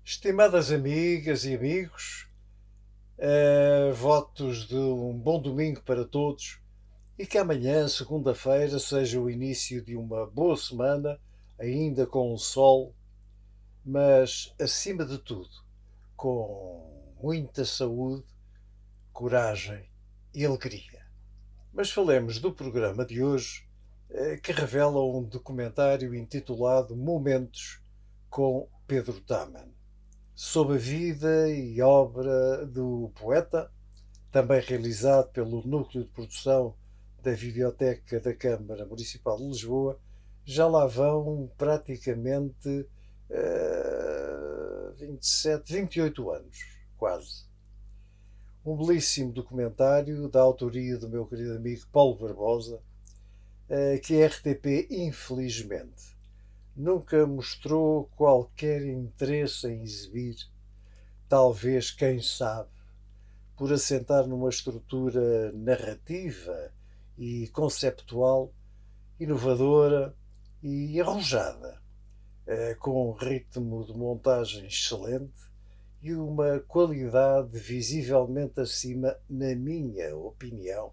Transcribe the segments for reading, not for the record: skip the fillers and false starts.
Estimadas amigas e amigos, votos de um bom domingo para todos e que amanhã, segunda-feira, seja o início de uma boa semana, ainda com o sol, mas acima de tudo, com muita saúde, coragem e alegria. Mas falemos do programa de hoje, que revela um documentário intitulado Momentos com Pedro Taman, sobre a vida e obra do poeta, também realizado pelo Núcleo de Produção da Videoteca da Câmara Municipal de Lisboa. Já lá vão praticamente 27, 28 anos, quase. Um belíssimo documentário da autoria do meu querido amigo Paulo Barbosa, que a RTP, infelizmente, nunca mostrou qualquer interesse em exibir, talvez, quem sabe, por assentar numa estrutura narrativa e conceptual inovadora e arrojada, com um ritmo de montagem excelente e uma qualidade visivelmente acima, na minha opinião,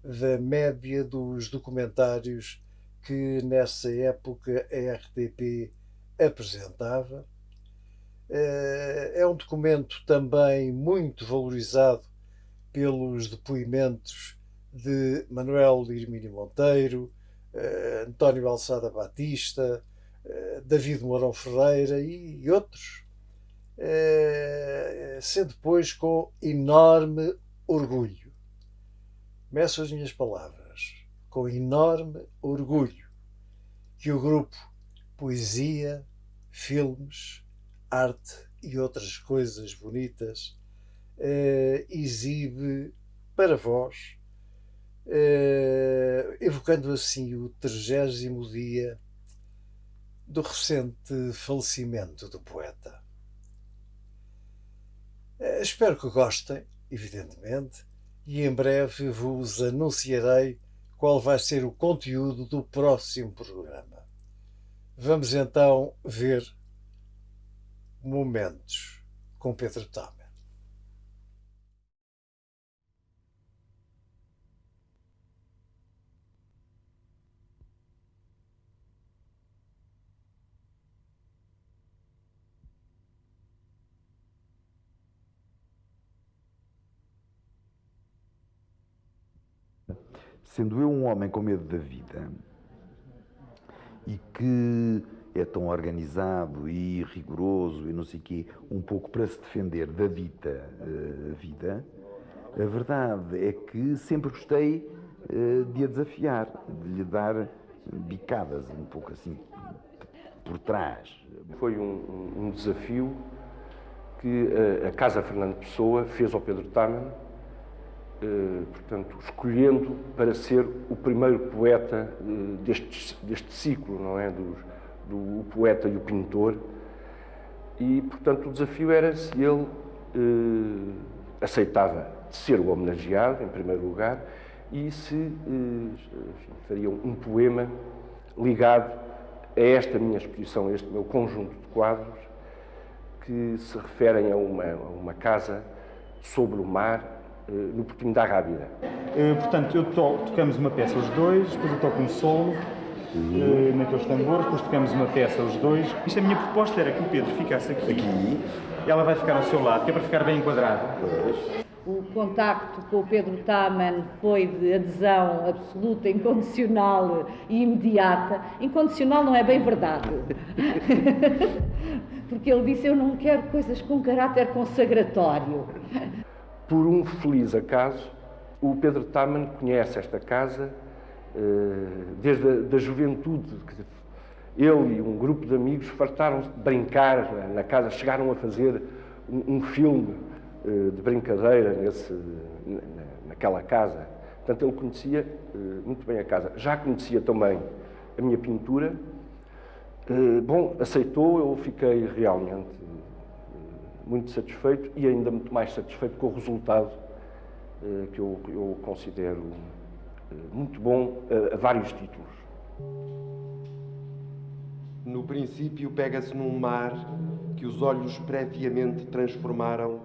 da média dos documentários que nessa época a RTP apresentava. É um documento também muito valorizado pelos depoimentos de Manuel Hermínio Monteiro, António Alçada Batista, David Mourão Ferreira e outros, sendo depois com enorme orgulho, meço as minhas palavras, com enorme orgulho, que o grupo Poesia, Filmes, Arte e outras coisas bonitas exibe para vós, evocando assim o 30º dia do recente falecimento do poeta. Espero que gostem, evidentemente, e em breve vos anunciarei qual vai ser o conteúdo do próximo programa. Vamos então ver Momentos com Pedro Taman. Sendo eu um homem com medo da vida e que é tão organizado e rigoroso e não sei o quê, um pouco para se defender da dita vida, a verdade é que sempre gostei de a desafiar, de lhe dar bicadas um pouco assim por trás. Foi um desafio que a Casa Fernando Pessoa fez ao Pedro Taman, portanto, escolhendo para ser o primeiro poeta deste ciclo, não é? Do poeta e o pintor. E, portanto, o desafio era se ele aceitava ser o homenageado, em primeiro lugar, e se faria um poema ligado a esta minha exposição, a este meu conjunto de quadros, que se referem a uma casa sobre o mar, no Portinho da Rábida. Portanto, tocamos uma peça os dois, depois eu toco um solo naqueles tambores, depois tocamos uma peça os dois. Isto, a minha proposta era que o Pedro ficasse aqui. E ela vai ficar ao seu lado, que é para ficar bem enquadrado. O contacto com o Pedro Taman foi de adesão absoluta, incondicional e imediata. Incondicional não é bem verdade. Porque ele disse, eu não quero coisas com caráter consagratório. Por um feliz acaso, o Pedro Taman conhece esta casa desde a juventude. Ele e um grupo de amigos fartaram-se de brincar na casa, chegaram a fazer um filme de brincadeira naquela casa. Portanto, ele conhecia muito bem a casa. Já conhecia também a minha pintura. Aceitou, eu fiquei realmente muito satisfeito e ainda muito mais satisfeito com o resultado que eu considero muito bom a vários títulos. No princípio pega-se num mar que os olhos previamente transformaram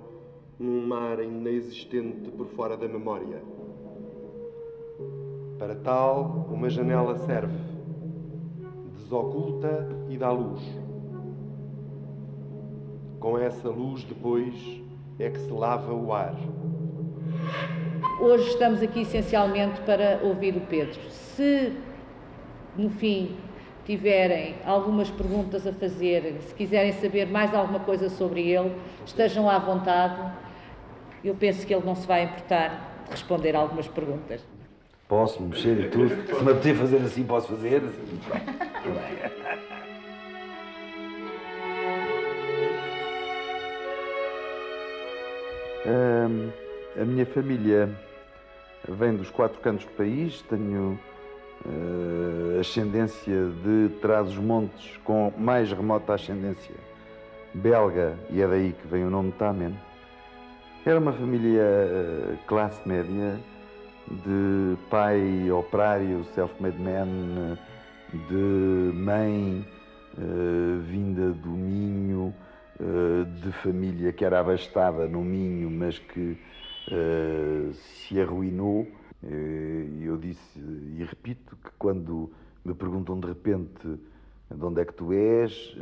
num mar inexistente por fora da memória. Para tal, uma janela serve, desoculta e dá luz. Com essa luz, depois, é que se lava o ar. Hoje estamos aqui essencialmente para ouvir o Pedro. Se, no fim, tiverem algumas perguntas a fazer, se quiserem saber mais alguma coisa sobre ele, estejam à vontade. Eu penso que ele não se vai importar de responder algumas perguntas. Posso mexer e tudo. Se me apetecer fazer assim, posso fazer. A minha família vem dos 4 cantos do país. Tenho ascendência de Trás-os-Montes, com mais remota ascendência belga, e é daí que vem o nome Tamen. Era uma família classe média, de pai operário, self-made man, de mãe vinda do Minho, de família que era abastada no Minho, mas que se arruinou. Eu disse e repito que quando me perguntam de repente de onde é que tu és,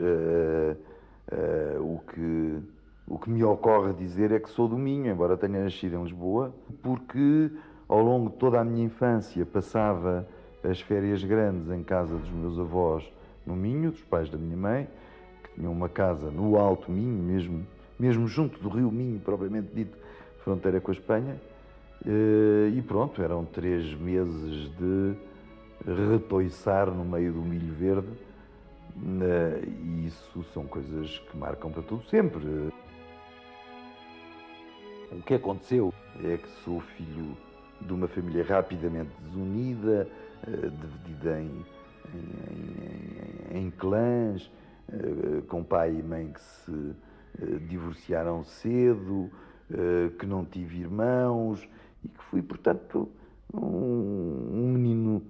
o que me ocorre dizer é que sou do Minho, embora tenha nascido em Lisboa, porque ao longo de toda a minha infância passava as férias grandes em casa dos meus avós no Minho, dos pais da minha mãe, que tinham uma casa no Alto Minho, mesmo junto do rio Minho, propriamente dito, fronteira com a Espanha. E pronto, eram 3 meses de retoiçar no meio do milho verde, e isso são coisas que marcam para tudo sempre. O que aconteceu é que sou filho de uma família rapidamente desunida, dividida em clãs, com pai e mãe que se divorciaram cedo, que não tive irmãos, e que fui, portanto, um menino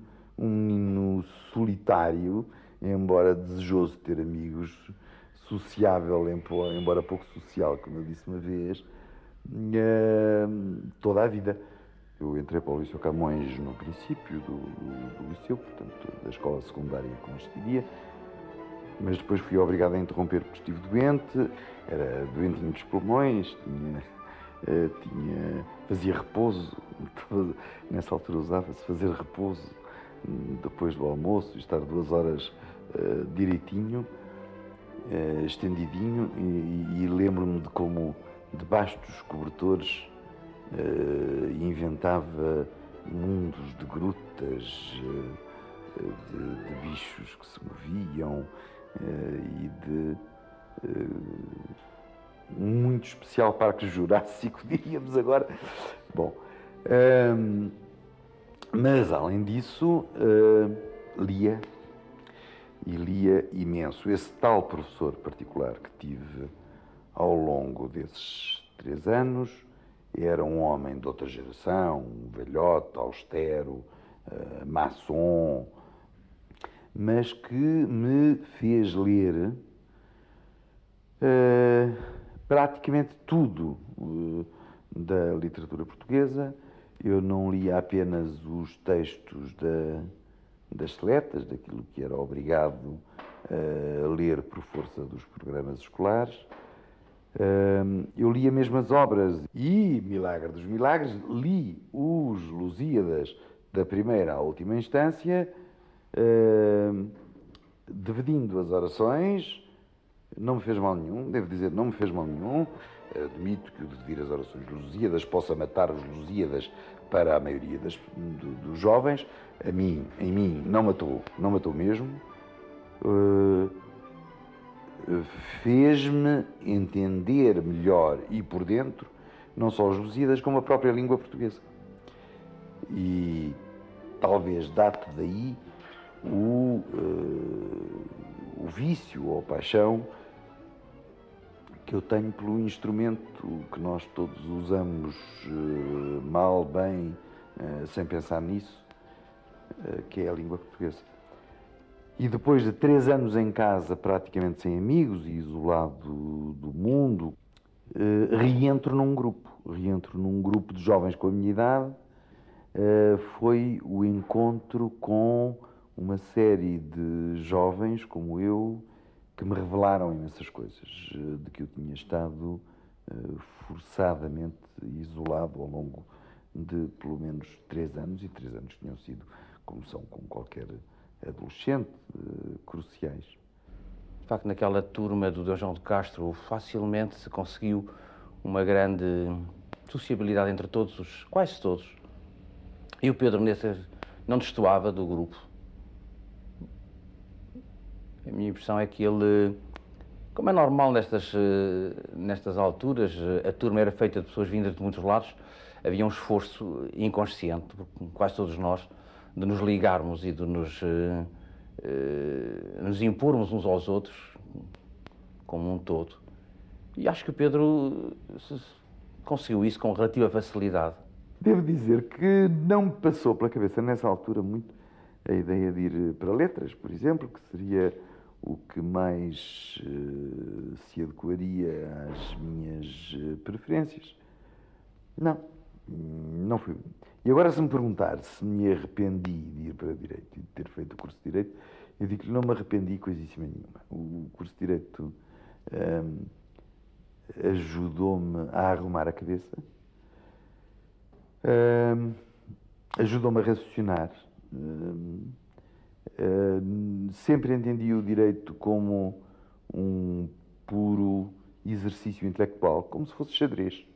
solitário, embora desejoso de ter amigos, sociável, embora pouco social, como eu disse uma vez, toda a vida. Eu entrei para o Liceu Camões no princípio do liceu, portanto, da escola secundária, como se diria, mas depois fui obrigado a interromper porque estive doente, era doentinho dos pulmões, fazia repouso, nessa altura usava-se fazer repouso depois do almoço, estar 2 horas direitinho, estendidinho, e lembro-me de como debaixo dos cobertores inventava mundos de grutas, de bichos que se moviam, e de um muito especial parque jurássico, diríamos agora. Bom, mas além disso, lia imenso. Esse tal professor particular que tive ao longo desses 3 anos era um homem de outra geração, um velhote, austero, maçom, mas que me fez ler praticamente tudo da literatura portuguesa. Eu não lia apenas os textos das seletas, daquilo que era obrigado a ler por força dos programas escolares. Eu lia mesmo as obras e, milagre dos milagres, li os Lusíadas da primeira à última instância, dividindo as orações. Não me fez mal nenhum, devo dizer, não me fez mal nenhum. Admito que o dividir as orações Lusíadas possa matar os Lusíadas para a maioria dos jovens. Em mim, não matou mesmo. Fez-me entender melhor e por dentro, não só os Lusíadas, como a própria língua portuguesa. E talvez date daí o vício ou paixão que eu tenho pelo instrumento que nós todos usamos mal, bem, sem pensar nisso, que é a língua portuguesa. E depois de 3 anos em casa, praticamente sem amigos e isolado do mundo, reentro num grupo de jovens com a minha idade. Foi o encontro com uma série de jovens como eu que me revelaram imensas coisas de que eu tinha estado forçadamente isolado ao longo de pelo menos 3 anos, e 3 anos tinham sido, como são com qualquer adolescente, cruciais. De facto, naquela turma do D. João de Castro, facilmente se conseguiu uma grande sociabilidade entre todos, quase todos. E o Pedro não destoava do grupo. A minha impressão é que ele, como é normal nestas alturas, a turma era feita de pessoas vindas de muitos lados, havia um esforço inconsciente, por quase todos nós, de nos ligarmos e de nos impormos uns aos outros, como um todo. E acho que o Pedro conseguiu isso com relativa facilidade. Devo dizer que não me passou pela cabeça nessa altura muito a ideia de ir para letras, por exemplo, que seria o que mais se adequaria às minhas preferências. Não fui. E agora, se me perguntar se me arrependi de ir para Direito e de ter feito o curso de Direito, eu digo que não me arrependi coisíssima nenhuma. O curso de Direito ajudou-me a arrumar a cabeça, ajudou-me a raciocinar. Sempre entendi o direito como um puro exercício intelectual, como se fosse xadrez.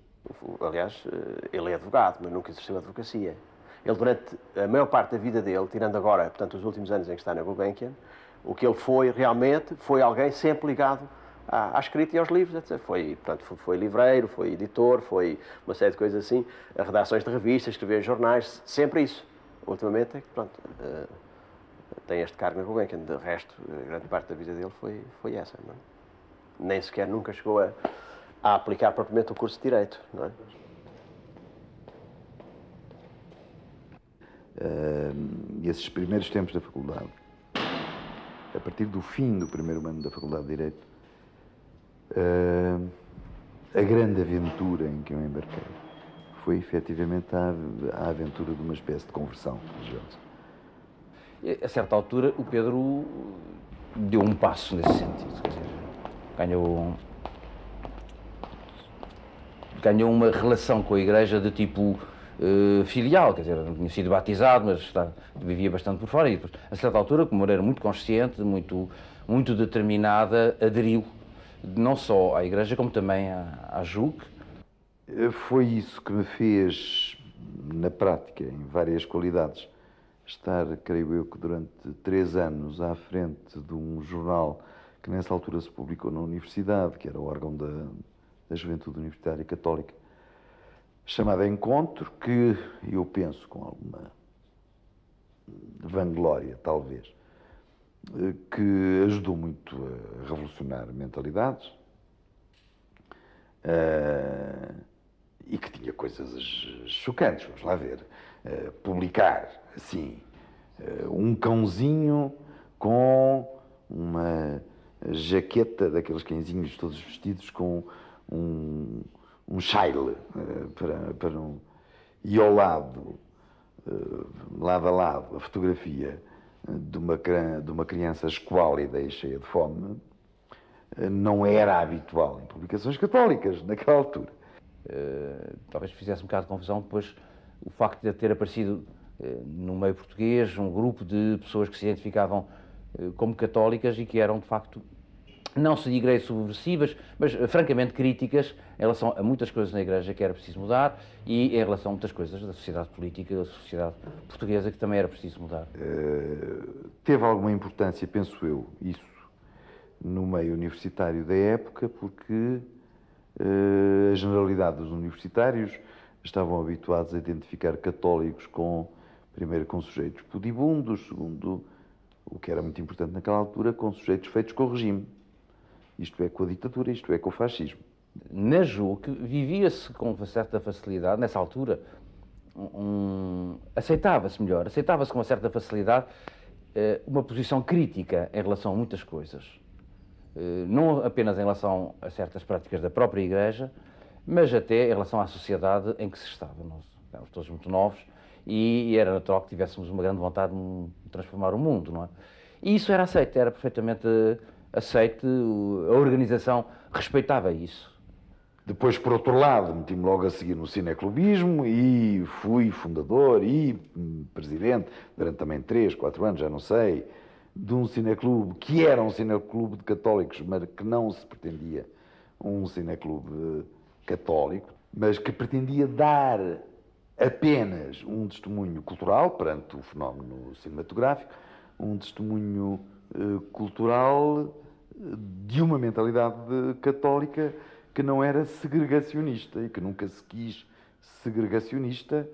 Aliás, ele é advogado, mas nunca exerceu a advocacia. Ele, durante a maior parte da vida dele, tirando agora, portanto, os últimos anos em que está na Gulbenkian, o que ele foi realmente foi alguém sempre ligado à escrita e aos livros, etc. Foi livreiro, foi editor, foi uma série de coisas assim, redações de revistas, escreveu em jornais, sempre isso. Ultimamente, pronto, tem este cargo na Gulbenkian. De resto, a grande parte da vida dele foi essa. Não é? Nem sequer nunca chegou a aplicar propriamente o curso de Direito. Não é? Esses primeiros tempos da faculdade, a partir do fim do primeiro ano da Faculdade de Direito, a grande aventura em que eu embarquei foi efetivamente a aventura de uma espécie de conversão religiosa. A certa altura, o Pedro deu um passo nesse sentido. Quer dizer, ganhou uma relação com a Igreja de tipo filial, quer dizer, não tinha sido batizado, mas vivia bastante por fora. E depois, a certa altura, como era muito consciente, muito determinada, aderiu não só à Igreja, como também à JUC. Foi isso que me fez, na prática, em várias qualidades, estar, creio eu, que durante 3 anos à frente de um jornal que nessa altura se publicou na universidade, que era o órgão da Juventude Universitária Católica, chamado Encontro, que eu penso com alguma vanglória, talvez, que ajudou muito a revolucionar mentalidades e que tinha coisas chocantes, vamos lá ver. Publicar, assim, um cãozinho com uma jaqueta daqueles cãezinhos todos vestidos com um chile e ao lado, lado a lado, a fotografia de uma criança esquálida e cheia de fome, não era habitual em publicações católicas naquela altura. Talvez fizesse um bocado de confusão depois o facto de ter aparecido no meio português um grupo de pessoas que se identificavam como católicas e que eram, de facto, não se diga subversivas, mas francamente críticas em relação a muitas coisas na Igreja que era preciso mudar e em relação a muitas coisas da sociedade política, da sociedade portuguesa que também era preciso mudar. Teve alguma importância, penso eu, isso, no meio universitário da época, porque a generalidade dos universitários estavam habituados a identificar católicos primeiro com sujeitos pudibundos, segundo, o que era muito importante naquela altura, com sujeitos feitos com o regime. Isto é, com a ditadura, isto é, com o fascismo. Na JUC vivia-se com uma certa facilidade, nessa altura, aceitava-se com uma certa facilidade uma posição crítica em relação a muitas coisas. Não apenas em relação a certas práticas da própria Igreja, mas até em relação à sociedade em que se estava. Nós éramos todos muito novos e era natural que tivéssemos uma grande vontade de transformar o mundo, não é? E isso era aceito, era perfeitamente aceito, a organização respeitava isso. Depois, por outro lado, meti-me logo a seguir no cineclubismo e fui fundador e presidente, durante também 3, 4 anos, já não sei, de um cineclube que era um cineclube de católicos, mas que não se pretendia um cineclube católico, mas que pretendia dar apenas um testemunho cultural perante o fenómeno cinematográfico, um testemunho cultural de uma mentalidade católica que não era segregacionista e que nunca se quis segregacionista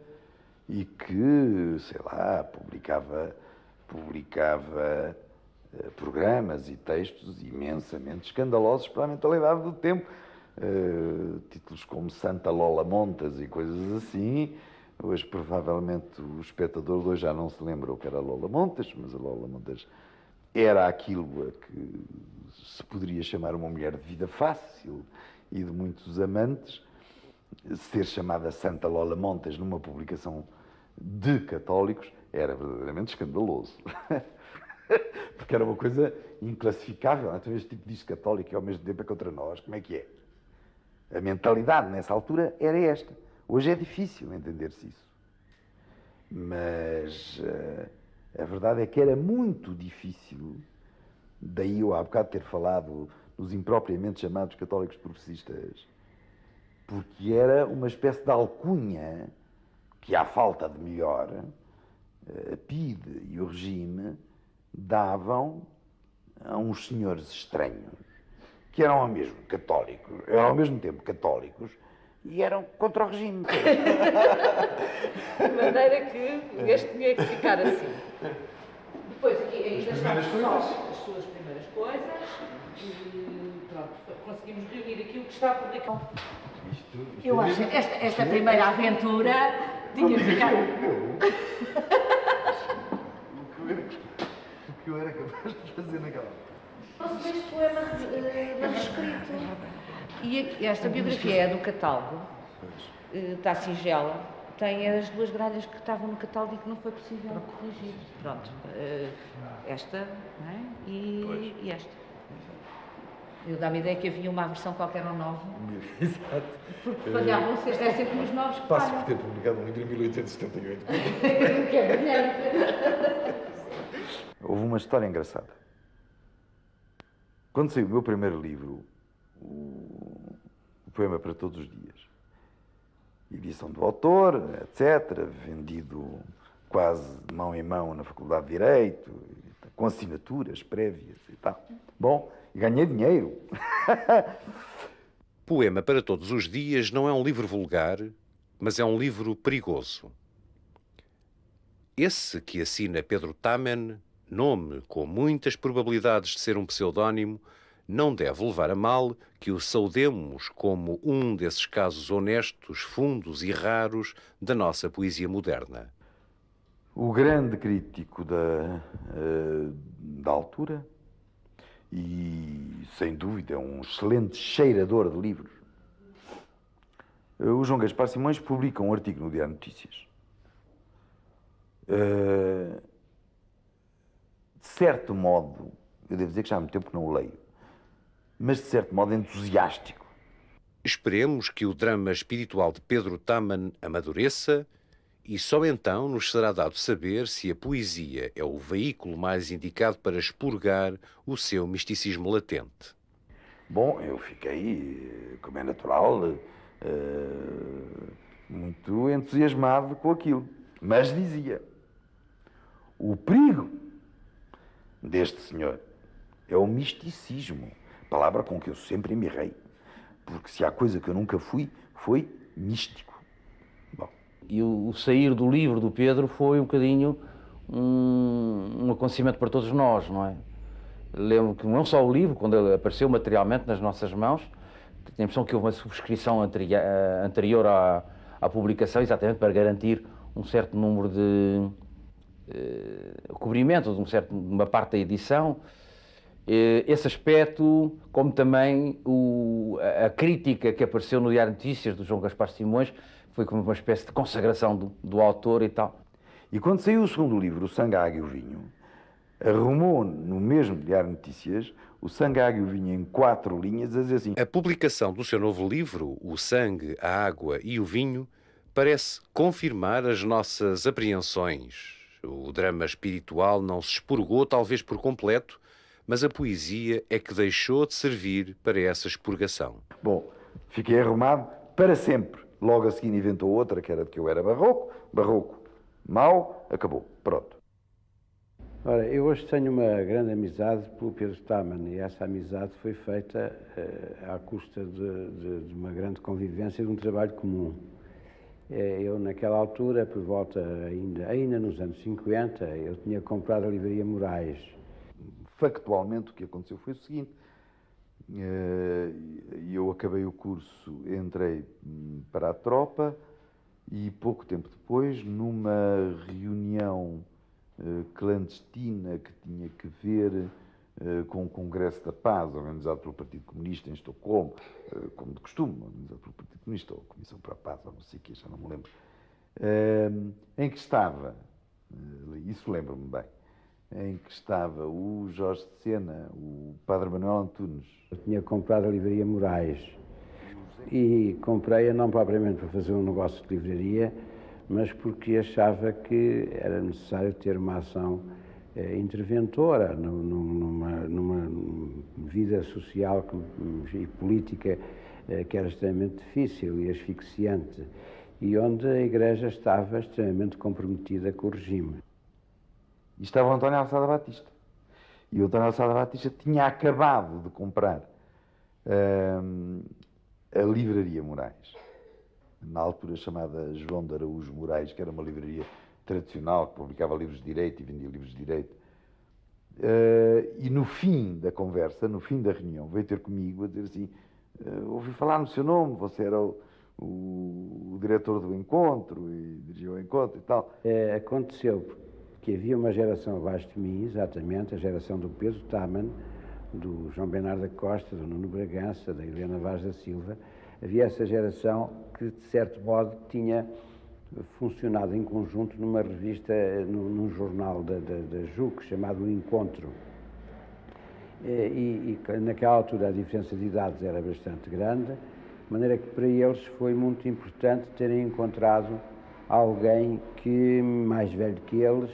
e que, sei lá, publicava programas e textos imensamente escandalosos para a mentalidade do tempo. Títulos como Santa Lola Montas e coisas assim. Hoje, provavelmente, o espectador de hoje já não se lembra o que era Lola Montas, mas a Lola Montas era aquilo a que se poderia chamar uma mulher de vida fácil e de muitos amantes. Ser chamada Santa Lola Montas numa publicação de católicos era verdadeiramente escandaloso. Porque era uma coisa inclassificável. Então, este tipo diz católico e ao mesmo tempo é contra nós. Como é que é? A mentalidade nessa altura era esta. Hoje é difícil entender-se isso. Mas a verdade é que era muito difícil. Daí eu há bocado ter falado dos impropriamente chamados católicos progressistas. Porque era uma espécie de alcunha que, à falta de melhor, a PIDE e o regime davam a uns senhores estranhos, que eram ao mesmo católicos, eram ao mesmo tempo católicos e eram contra o regime. De maneira que este tinha que ficar assim. Depois aqui ainda estão só as suas primeiras coisas e pronto, conseguimos reunir aqui o que está publicado. Eu acho que esta primeira aventura tinha que ficar... O que eu era capaz de fazer naquela... Posso ver este poema manuscrito. E esta biografia é do catálogo, está singela, tem as 2 gralhas que estavam no catálogo e que não foi possível corrigir. Pronto, esta, não é? E esta. Eu dá-me a ideia que havia uma versão qualquer ou nova. Exato. Porque falhavam, é sempre os novos que Passo falham. por ter publicado um livro em 1878. Que é brilhante. Houve uma história engraçada. Quando saiu o meu primeiro livro, o Poema para Todos os Dias, edição do autor, etc., vendido quase de mão em mão na Faculdade de Direito, com assinaturas prévias e tal. Bom, ganhei dinheiro. Poema para Todos os Dias não é um livro vulgar, mas é um livro perigoso. Esse que assina Pedro Tamen, nome com muitas probabilidades de ser um pseudónimo, não deve levar a mal que o saudemos como um desses casos honestos, fundos e raros da nossa poesia moderna. O grande crítico da altura e, sem dúvida, um excelente cheirador de livros, o João Gaspar Simões publica um artigo no Diário de Notícias. De certo modo, eu devo dizer que já há muito tempo que não o leio, mas de certo modo entusiástico. Esperemos que o drama espiritual de Pedro Taman amadureça e só então nos será dado saber se a poesia é o veículo mais indicado para expurgar o seu misticismo latente. Bom, eu fiquei, como é natural, muito entusiasmado com aquilo, mas dizia: o perigo deste senhor é o misticismo, palavra com que eu sempre mirrei, porque se há coisa que eu nunca fui, foi místico. Bom. E o sair do livro do Pedro foi um bocadinho um acontecimento para todos nós, não é? Lembro que não só o livro, quando ele apareceu materialmente nas nossas mãos, tenho a impressão que houve uma subscrição anterior à publicação, exatamente para garantir um certo número o cobrimento de uma parte da edição. Esse aspecto, como também a crítica que apareceu no Diário de Notícias do João Gaspar Simões, foi como uma espécie de consagração do autor e tal. E quando saiu o segundo livro, O Sangue, a Água e o Vinho, arrumou no mesmo Diário de Notícias O Sangue, a Água e o Vinho em 4 linhas, a dizer assim: A publicação do seu novo livro, O Sangue, a Água e o Vinho, parece confirmar as nossas apreensões. O drama espiritual não se expurgou, talvez por completo, mas a poesia é que deixou de servir para essa expurgação. Bom, fiquei arrumado para sempre. Logo a seguir inventou outra, que era de que eu era barroco, mau, acabou, pronto. Ora, eu hoje tenho uma grande amizade pelo Pedro Taman, e essa amizade foi feita à custa de uma grande convivência, de um trabalho comum. Eu, naquela altura, por volta, ainda nos anos 50, eu tinha comprado a livraria Moraes. Factualmente, o que aconteceu foi o seguinte: eu acabei o curso, entrei para a tropa e pouco tempo depois, numa reunião clandestina que tinha que ver com o Congresso da Paz, organizado pelo Partido Comunista em Estocolmo, como de costume, organizado pelo Partido Comunista, ou a Comissão para a Paz, ou não sei o que, já não me lembro, em que estava, isso lembro-me bem, em que estava o Jorge de Sena, o Padre Manuel Antunes. Eu tinha comprado a livraria Moraes e comprei-a não propriamente para fazer um negócio de livraria, mas porque achava que era necessário ter uma ação interventora numa vida social e política que era extremamente difícil e asfixiante, e onde a Igreja estava extremamente comprometida com o regime. E estava o António Alçada Batista. E o António Alçada Batista tinha acabado de comprar a livraria Moraes, na altura chamada João de Araújo Moraes, que era uma livraria tradicional, que publicava livros de direito e vendia livros de direito. E no fim da conversa, no fim da reunião, veio ter comigo a dizer assim: ouvi falar no seu nome, você era o diretor do encontro e dirigiu o encontro e tal. Aconteceu que havia uma geração abaixo de mim, exatamente, a geração do Pedro Taman, do João Bernardo da Costa, do Nuno Bragança, da Helena Vaz da Silva. Havia essa geração que, de certo modo, tinha funcionado em conjunto numa revista, num jornal da JUC, chamado O Encontro. E naquela altura a diferença de idades era bastante grande, de maneira que para eles foi muito importante terem encontrado alguém que, mais velho que eles,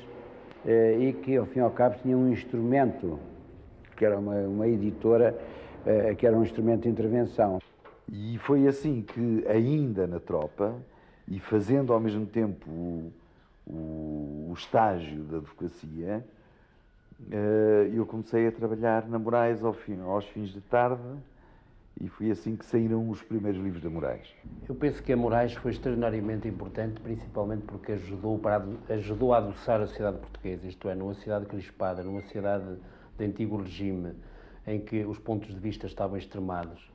e que, ao fim e ao cabo, tinha um instrumento, que era uma editora, que era um instrumento de intervenção. E foi assim que, ainda na tropa, e fazendo ao mesmo tempo o estágio da advocacia, eu comecei a trabalhar na Moraes aos fins de tarde, e foi assim que saíram os primeiros livros da Moraes. Eu penso que a Moraes foi extraordinariamente importante, principalmente porque ajudou a adoçar a sociedade portuguesa, isto é, numa sociedade crispada, numa sociedade de antigo regime, em que os pontos de vista estavam extremados.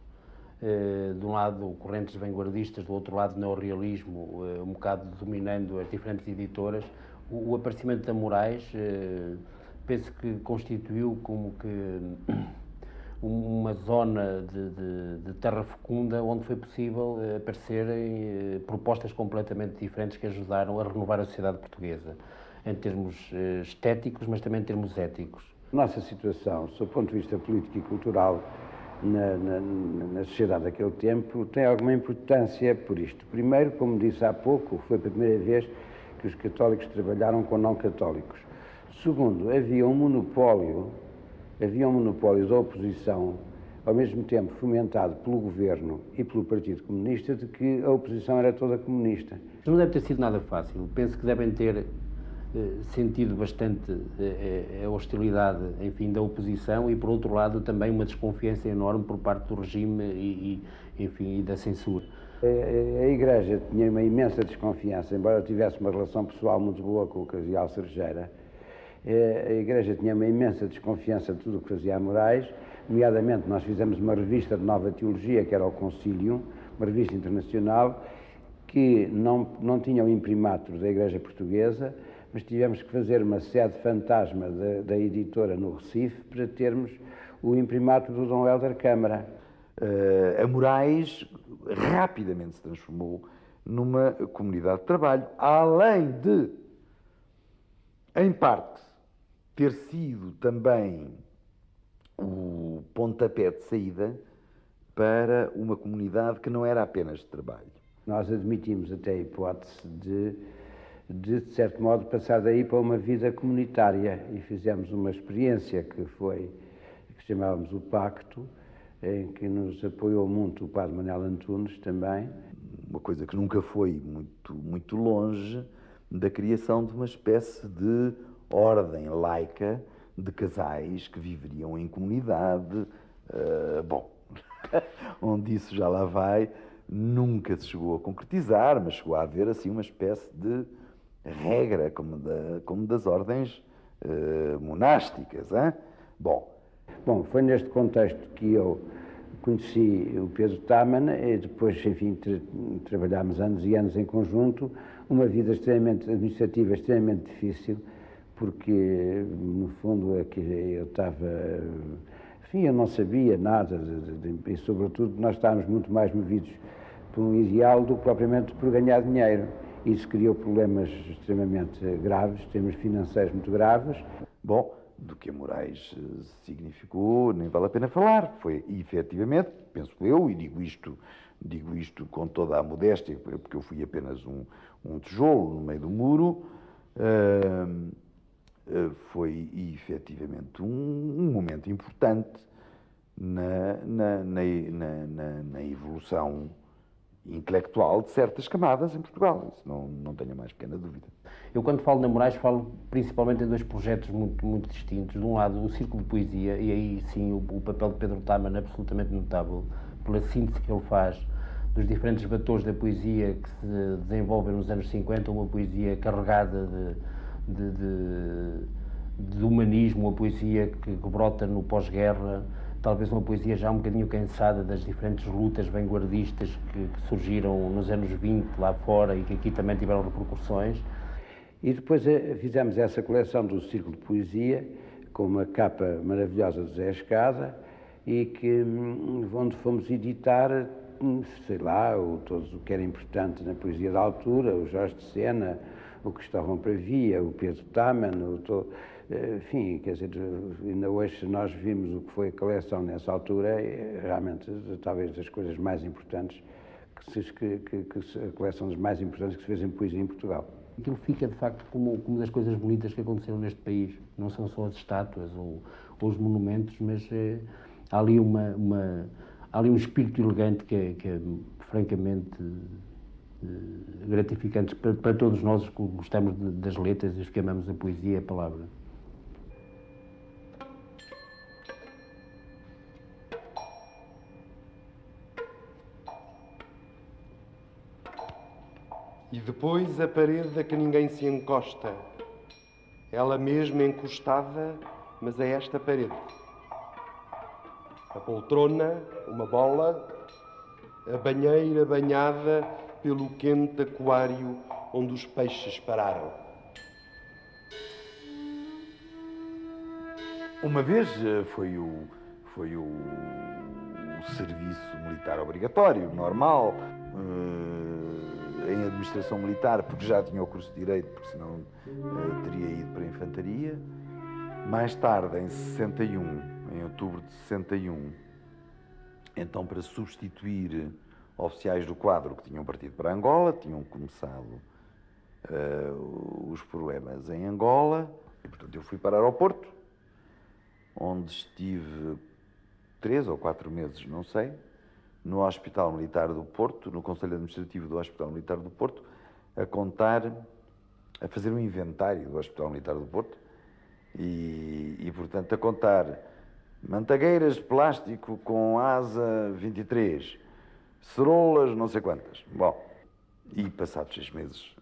De um lado, correntes vanguardistas, do outro lado, neorrealismo, um bocado dominando as diferentes editoras. O aparecimento da Moraes, penso que constituiu como que uma zona de terra fecunda onde foi possível aparecerem propostas completamente diferentes que ajudaram a renovar a sociedade portuguesa, em termos estéticos, mas também em termos éticos. Nossa situação, do ponto de vista político e cultural, na sociedade daquele tempo, tem alguma importância por isto. Primeiro, como disse há pouco, foi a primeira vez que os católicos trabalharam com não católicos. Segundo, havia um monopólio da oposição, ao mesmo tempo fomentado pelo governo e pelo Partido Comunista, de que a oposição era toda comunista. Não deve ter sido nada fácil. Penso que devem ter sentido bastante a hostilidade, enfim, da oposição e, por outro lado, também uma desconfiança enorme por parte do regime e da censura. A Igreja tinha uma imensa desconfiança, embora tivesse uma relação pessoal muito boa com o cardeal Cerejeira. A Igreja tinha uma imensa desconfiança de tudo o que fazia a Moraes, nomeadamente nós fizemos uma revista de nova teologia, que era o Concilium, uma revista internacional, que não tinha o imprimatur da Igreja Portuguesa, mas tivemos que fazer uma sede fantasma da editora no Recife para termos o imprimato do Dom Hélder Câmara. A Moraes rapidamente se transformou numa comunidade de trabalho, além de, em parte, ter sido também o pontapé de saída para uma comunidade que não era apenas de trabalho. Nós admitimos até a hipótese de certo modo, passar daí para uma vida comunitária e fizemos uma experiência que chamávamos o Pacto, em que nos apoiou muito o Padre Manuel Antunes também. Uma coisa que nunca foi muito longe da criação de uma espécie de ordem laica de casais que viveriam em comunidade. Onde isso já lá vai, nunca se chegou a concretizar, mas chegou a haver assim uma espécie de regra, como das ordens monásticas. Hein? Bom, foi neste contexto que eu conheci o Pedro Taman e depois, enfim, trabalhámos anos e anos em conjunto, uma vida administrativa extremamente difícil, porque, no fundo, eu estava... Enfim, eu não sabia nada, e sobretudo nós estávamos muito mais movidos por um ideal do que propriamente por ganhar dinheiro. Isso criou problemas extremamente graves, temas financeiros muito graves. Bom, do que a Moraes significou, nem vale a pena falar. Foi, efetivamente, penso eu, e digo isto com toda a modéstia, porque eu fui apenas um tijolo no meio do muro, foi efetivamente um momento importante na evolução intelectual de certas camadas em Portugal. Isso não tenho a mais pequena dúvida. Eu, quando falo na Moraes, falo principalmente em dois projetos muito distintos. De um lado, o Círculo de Poesia, e aí sim o papel de Pedro Taman é absolutamente notável, pela síntese que ele faz dos diferentes vetores da poesia que se desenvolvem nos anos 50, uma poesia carregada de humanismo, uma poesia que brota no pós-guerra, talvez uma poesia já um bocadinho cansada das diferentes lutas vanguardistas que surgiram nos anos 20 lá fora e que aqui também tiveram repercussões. E depois fizemos essa coleção do Círculo de Poesia, com uma capa maravilhosa de Zé Escada, e onde fomos editar, sei lá, todos o que era importante na poesia da altura, o Jorge de Sena, o Cristóvão Pravia, o Pedro Taman, enfim, quer dizer, ainda hoje nós vimos o que foi a coleção nessa altura, realmente talvez das coisas mais importantes, a coleção das mais importantes que se fez em poesia em Portugal. Aquilo fica, de facto, como uma das coisas bonitas que aconteceram neste país. Não são só as estátuas ou os monumentos, mas há ali um espírito elegante que é francamente gratificante para todos nós que gostamos das letras e os que amamos a poesia e a palavra. E depois a parede a que ninguém se encosta. Ela mesma encostada, mas é esta parede. A poltrona, uma bola, a banheira banhada pelo quente aquário onde os peixes pararam. Uma vez foi o serviço militar obrigatório, normal, em administração militar, porque já tinha o curso de Direito, porque senão teria ido para a Infantaria. Mais tarde, em 61, em outubro de 61, então para substituir oficiais do quadro que tinham partido para Angola, tinham começado os problemas em Angola, e portanto eu fui para o aeroporto, onde estive 3 ou 4 meses, não sei, no Hospital Militar do Porto, no Conselho Administrativo do Hospital Militar do Porto, a fazer um inventário do Hospital Militar do Porto e portanto, a contar mantagueiras de plástico com asa 23, ceroulas, não sei quantas. Bom, e passados 6 meses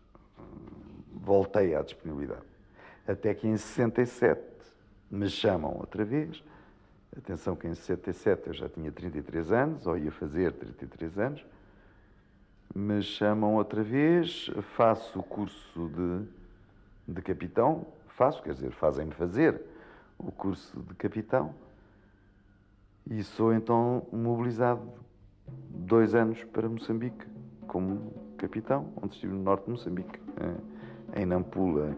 voltei à disponibilidade. Até que em 67 me chamam outra vez. Atenção que em 67 eu já tinha 33 anos, ou ia fazer 33 anos. Me chamam outra vez, faço o curso de capitão, quer dizer, fazem-me fazer o curso de capitão, e sou então mobilizado 2 anos para Moçambique como capitão, onde estive no norte de Moçambique, em Nampula.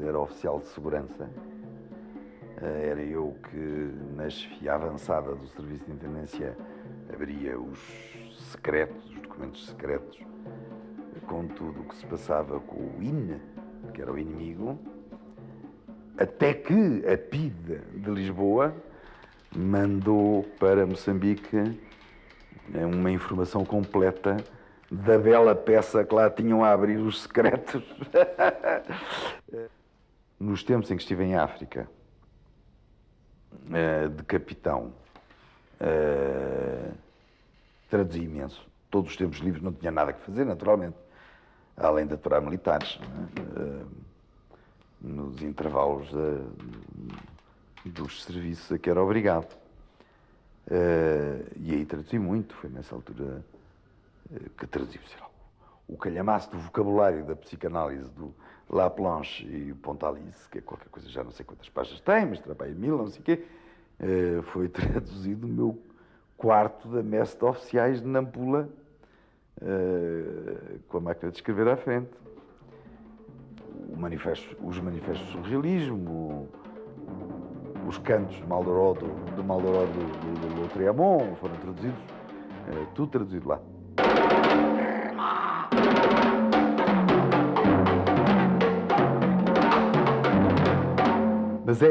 Era oficial de segurança. Era eu que, na chefia avançada do Serviço de Intendência, abria os secretos, os documentos secretos, com tudo o que se passava com o INE, que era o inimigo, até que a PIDE de Lisboa mandou para Moçambique uma informação completa da bela peça que lá tinham a abrir os secretos. Nos tempos em que estive em África, de capitão, traduzi imenso. Todos os tempos livres, não tinha nada que fazer, naturalmente, além de aturar militares, nos intervalos dos serviços a que era obrigado. E aí traduzi muito, foi nessa altura que traduzi, sei lá, o calhamaço do vocabulário da psicanálise do Laplanche e o Pontalis, que é qualquer coisa, já não sei quantas páginas tem, mas trabalhei 1000, não sei o quê, foi traduzido no meu quarto da messe de oficiais de Nampula, com a máquina de escrever à frente. Os manifestos do surrealismo, os cantos de Maldoror do Lautréamont foram traduzidos, tudo traduzido lá. Mas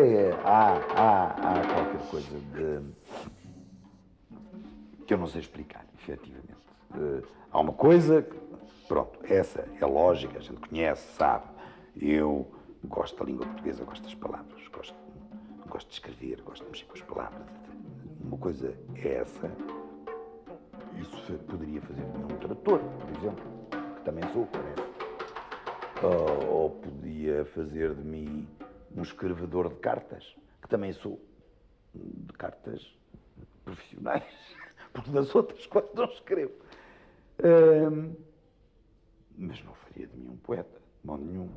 há qualquer coisa que eu não sei explicar, efetivamente. Há uma coisa, pronto, essa é lógica, a gente conhece, sabe. Eu gosto da língua portuguesa, gosto das palavras, gosto de escrever, gosto de mexer com as palavras. Uma coisa é essa. Isso poderia fazer de mim um tradutor, por exemplo, que também sou, parece. Ou podia fazer de mim um escrevedor de cartas, que também sou, de cartas profissionais, porque das outras quase não escrevo. Mas não faria de mim um poeta, de modo nenhum.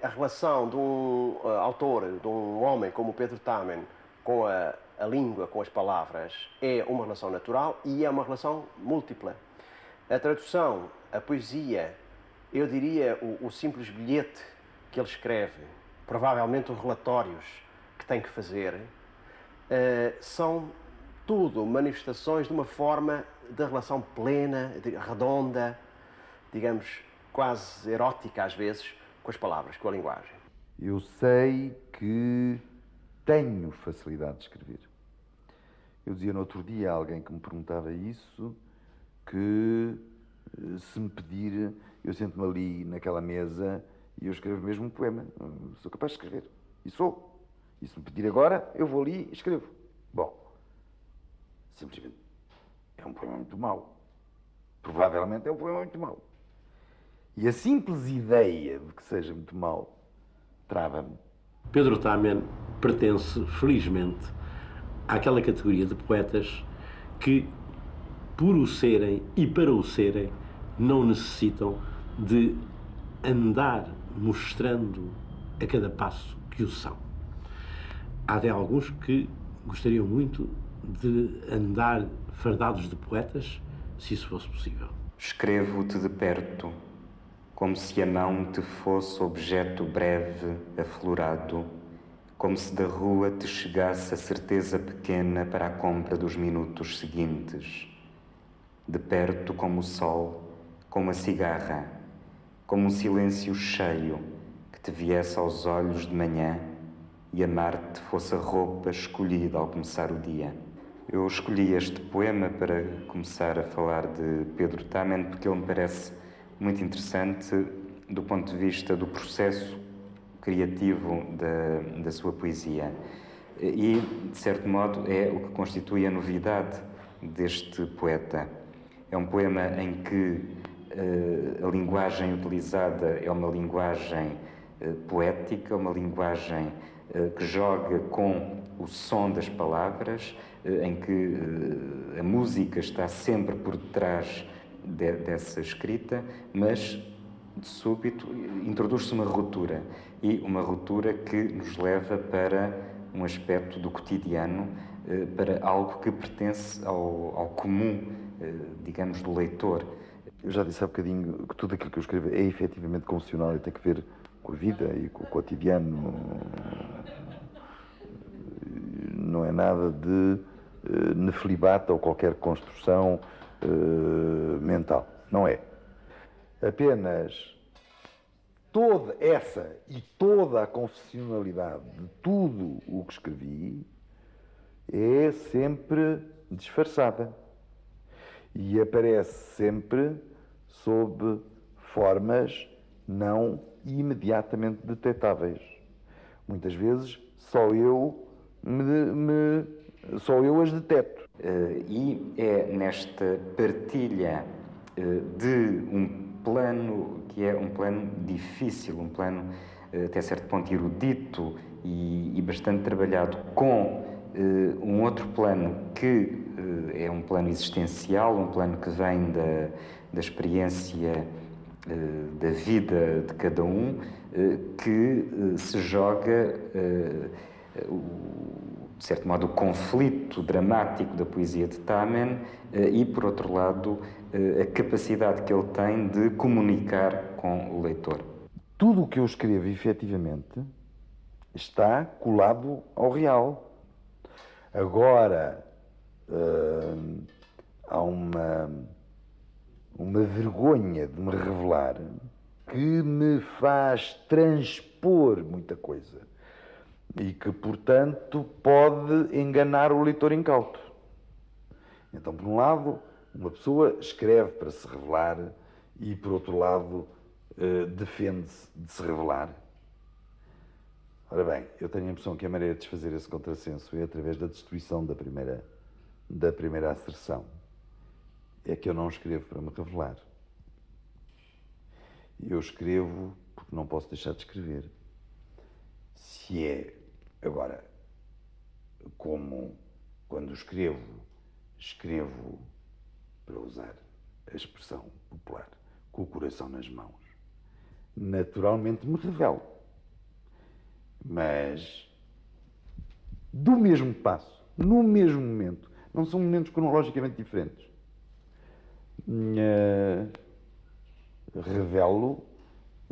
A relação de um autor, de um homem como o Pedro Tamen, com a língua, com as palavras, é uma relação natural e é uma relação múltipla. A tradução, a poesia, eu diria o simples bilhete que ele escreve, provavelmente os relatórios que tem que fazer, são tudo manifestações de uma forma de relação plena, redonda, digamos, quase erótica às vezes, com as palavras, com a linguagem. Eu sei que tenho facilidade de escrever. Eu dizia no outro dia a alguém que me perguntava isso, que se me pedir, eu sento-me ali naquela mesa e eu escrevo mesmo um poema. Sou capaz de escrever. E sou. E se me pedir agora, eu vou ali e escrevo. Bom, simplesmente é um poema muito mau. Provavelmente é um poema muito mau. E a simples ideia de que seja muito mau trava-me. Pedro Tamen pertence, felizmente, àquela categoria de poetas que, por o serem e para o serem, não necessitam de andar mostrando a cada passo que o são. Há até alguns que gostariam muito de andar fardados de poetas, se isso fosse possível. Escrevo-te de perto, como se a mão te fosse objeto breve, aflorado, como se da rua te chegasse a certeza pequena para a compra dos minutos seguintes. De perto como o sol, como a cigarra, como um silêncio cheio que te viesse aos olhos de manhã e amar-te fosse a roupa escolhida ao começar o dia. Eu escolhi este poema para começar a falar de Pedro Tamen porque ele me parece muito interessante do ponto de vista do processo criativo da sua poesia. E, de certo modo, é o que constitui a novidade deste poeta. É um poema em que a linguagem utilizada é uma linguagem poética, uma linguagem que joga com o som das palavras, em que a música está sempre por detrás dessa escrita, mas de súbito, introduz-se uma ruptura, e uma ruptura que nos leva para um aspecto do cotidiano, para algo que pertence ao comum, digamos, do leitor. Eu já disse há bocadinho que tudo aquilo que eu escrevo é efetivamente confessional e tem que ver com a vida e com o cotidiano. Não é nada de neflibata ou qualquer construção mental. Não é. Apenas toda essa e toda a confessionalidade de tudo o que escrevi é sempre disfarçada e aparece sempre sob formas não imediatamente detetáveis. Muitas vezes só eu as deteto. E é nesta partilha de um plano que é um plano difícil, um plano até certo ponto erudito e bastante trabalhado, com um outro plano que é um plano existencial, um plano que vem da experiência da vida de cada um, que se joga, de certo modo, o conflito dramático da poesia de Tamen e, por outro lado, a capacidade que ele tem de comunicar com o leitor. Tudo o que eu escrevo, efetivamente, está colado ao real. Agora, há uma vergonha de me revelar que me faz transpor muita coisa e que, portanto, pode enganar o leitor incauto. Então, por um lado, uma pessoa escreve para se revelar e, por outro lado, defende-se de se revelar. Ora bem, eu tenho a impressão que a maneira de desfazer esse contrassenso é através da destruição da primeira asserção. É que eu não escrevo para me revelar. Eu escrevo porque não posso deixar de escrever. Se é, agora, como quando escrevo para usar a expressão popular, com o coração nas mãos, naturalmente me revelo. Mas, do mesmo passo, no mesmo momento, não são momentos cronologicamente diferentes. Revelo,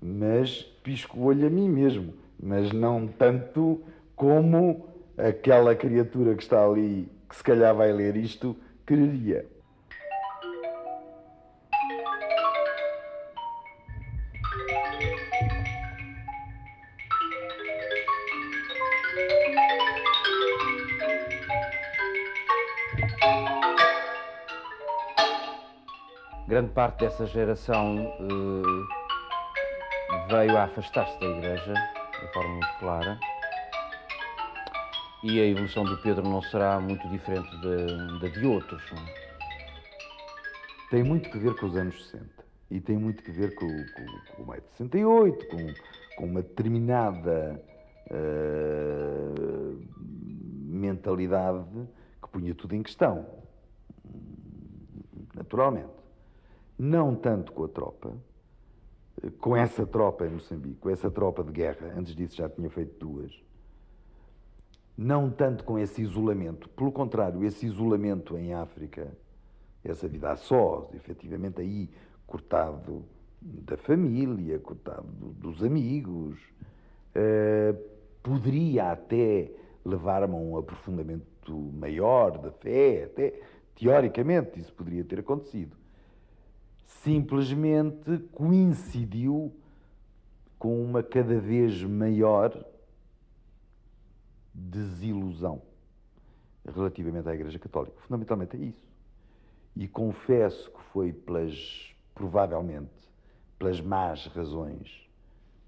mas pisco o olho a mim mesmo, mas não tanto como aquela criatura que está ali, que se calhar vai ler isto, quereria. Grande parte dessa geração veio a afastar-se da Igreja, de forma muito clara, e a evolução do Pedro não será muito diferente da de outros. Não é? Tem muito que ver com os anos 60 e tem muito que ver com o maio de 68, com uma determinada mentalidade que punha tudo em questão, naturalmente. Não tanto com a tropa, com essa tropa em Moçambique, com essa tropa de guerra, antes disso já tinha feito duas, não tanto com esse isolamento, pelo contrário, esse isolamento em África, essa vida a sós, efetivamente aí cortado da família, cortado dos amigos, poderia até levar-me a um aprofundamento maior da fé, até teoricamente isso poderia ter acontecido. Simplesmente coincidiu com uma cada vez maior desilusão relativamente à Igreja Católica. Fundamentalmente é isso. E confesso que foi provavelmente pelas más razões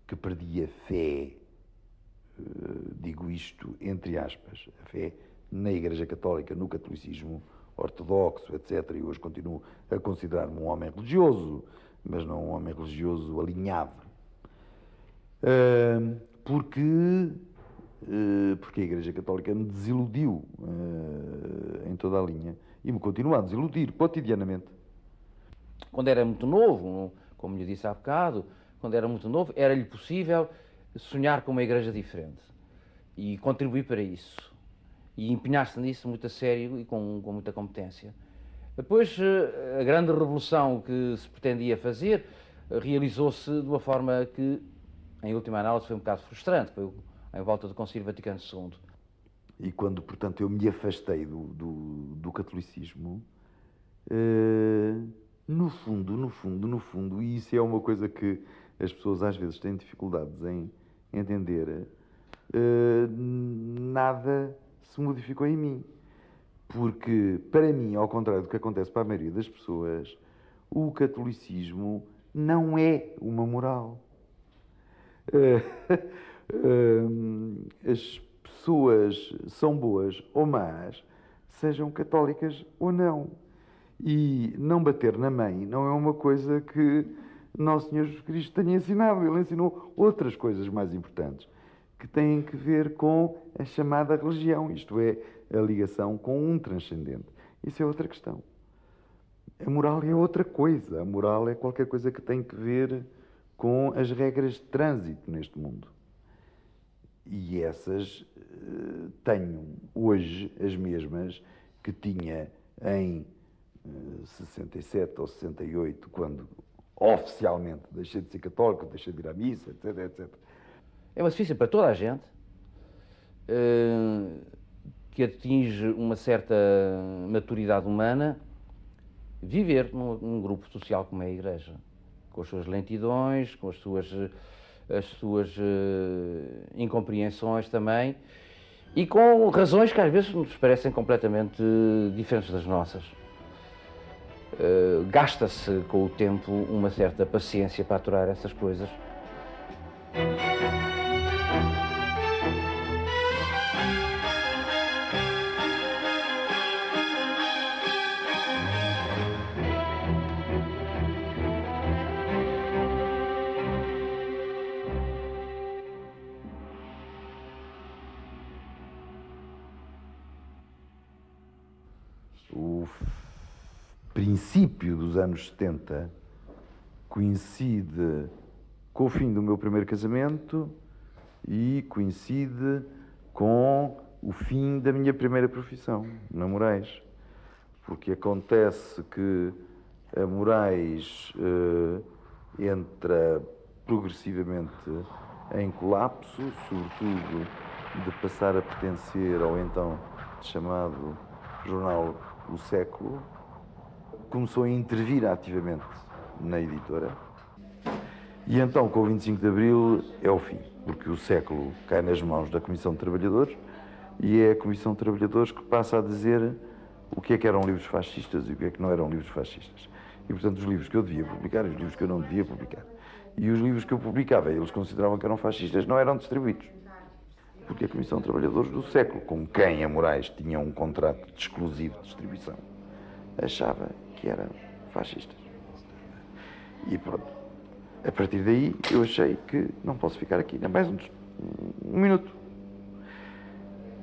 que perdi a fé, digo isto entre aspas, a fé na Igreja Católica, no catolicismo ortodoxo, etc. E hoje continuo a considerar-me um homem religioso, mas não um homem religioso alinhado. Porque a Igreja Católica me desiludiu em toda a linha e me continua a desiludir cotidianamente. Quando era muito novo, como lhe disse há bocado, quando era muito novo, era-lhe possível sonhar com uma igreja diferente e contribuir para isso. E empenhar-se nisso muito a sério e com muita competência. Depois, a grande revolução que se pretendia fazer realizou-se de uma forma que, em última análise, foi um bocado frustrante, foi em volta do Concílio Vaticano II. E quando, portanto, eu me afastei do catolicismo, no fundo, e isso é uma coisa que as pessoas às vezes têm dificuldades em entender, nada se modificou em mim. Porque, para mim, ao contrário do que acontece para a maioria das pessoas, o catolicismo não é uma moral. As pessoas são boas ou más, sejam católicas ou não. E não bater na mãe não é uma coisa que Nosso Senhor Jesus Cristo tenha ensinado. Ele ensinou outras coisas mais importantes, que têm que ver com a chamada religião, isto é, a ligação com um transcendente. Isso é outra questão. A moral é outra coisa. A moral é qualquer coisa que tem que ver com as regras de trânsito neste mundo. E essas tenho hoje as mesmas que tinha em 67 ou 68, quando oficialmente deixei de ser católico, deixei de ir à missa, etc, etc. É uma difícil para toda a gente que atinge uma certa maturidade humana viver num grupo social como é a Igreja, com as suas lentidões, com as suas incompreensões também, e com razões que às vezes nos parecem completamente diferentes das nossas. Gasta-se com o tempo uma certa paciência para aturar essas coisas. O princípio dos anos 70 coincide com o fim do meu primeiro casamento e coincide com o fim da minha primeira profissão, na Moraes. Porque acontece que a Moraes entra progressivamente em colapso, sobretudo de passar a pertencer ao então chamado jornal O Século. Começou a intervir ativamente na editora. E então, com o 25 de Abril, é o fim, porque o Século cai nas mãos da Comissão de Trabalhadores e é a Comissão de Trabalhadores que passa a dizer o que é que eram livros fascistas e o que é que não eram livros fascistas. E, portanto, os livros que eu devia publicar e os livros que eu não devia publicar. E os livros que eu publicava e eles consideravam que eram fascistas não eram distribuídos. Porque a Comissão de Trabalhadores do Século, com quem a Moraes tinha um contrato de exclusivo de distribuição, achava que eram fascistas. E pronto. A partir daí, eu achei que não posso ficar aqui nem mais um minuto.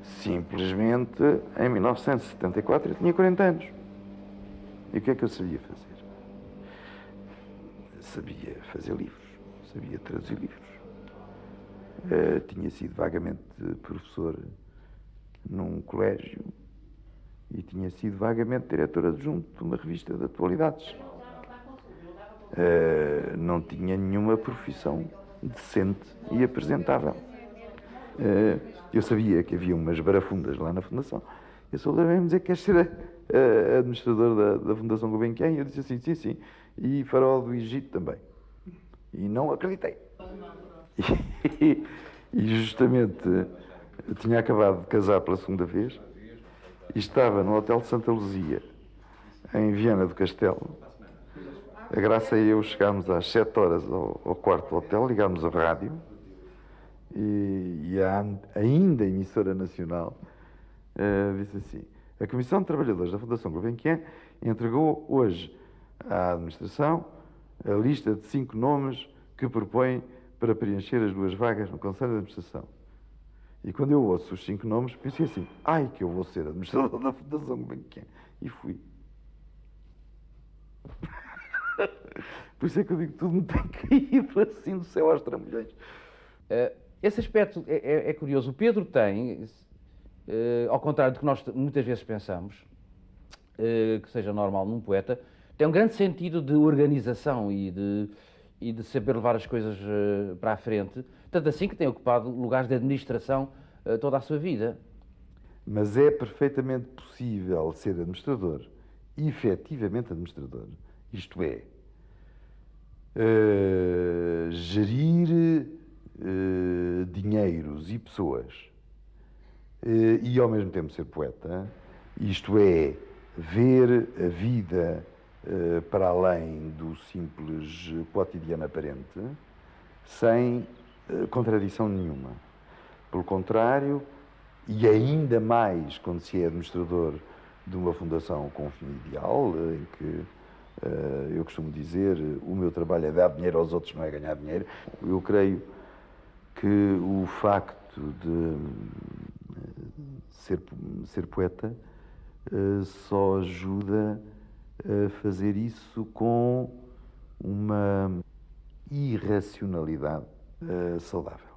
Simplesmente, em 1974, eu tinha 40 anos. E o que é que eu sabia fazer? Sabia fazer livros, sabia traduzir livros. Tinha sido vagamente professor num colégio e tinha sido vagamente diretor adjunto de uma revista de atualidades. Não tinha nenhuma profissão decente e apresentável. Eu sabia que havia umas barafundas lá na Fundação. Eu só levei-me dizer que queres ser administrador da Fundação Gulbenkian? E eu disse assim, sim, sim. E farol do Egito também. E não acreditei. E justamente eu tinha acabado de casar pela segunda vez e estava no Hotel de Santa Luzia, em Viana do Castelo. A Graça e eu chegámos às 7 horas ao quarto do hotel, ligámos a rádio e a ainda emissora nacional disse assim: a Comissão de Trabalhadores da Fundação Gulbenkian entregou hoje à administração a lista de 5 nomes que propõem para preencher as 2 vagas no Conselho de Administração. E quando eu ouço os 5 nomes, pensei assim, ai, que eu vou ser administrador da Fundação Gulbenkian. E fui. Por isso é que eu digo que tudo me tem caído assim do céu aos trambolhões. Esse aspecto é curioso. O Pedro tem, ao contrário do que nós muitas vezes pensamos, que seja normal num poeta, tem um grande sentido de organização e de saber levar as coisas para a frente, tanto assim que tem ocupado lugares de administração toda a sua vida. Mas é perfeitamente possível ser administrador, efetivamente administrador, isto é, gerir dinheiros e pessoas e ao mesmo tempo ser poeta, isto é, ver a vida para além do simples cotidiano aparente, sem contradição nenhuma. Pelo contrário, e ainda mais quando se é administrador de uma fundação com fim ideal, em que eu costumo dizer, o meu trabalho é dar dinheiro aos outros, não é ganhar dinheiro. Eu creio que o facto de ser poeta só ajuda a fazer isso com uma irracionalidade saudável.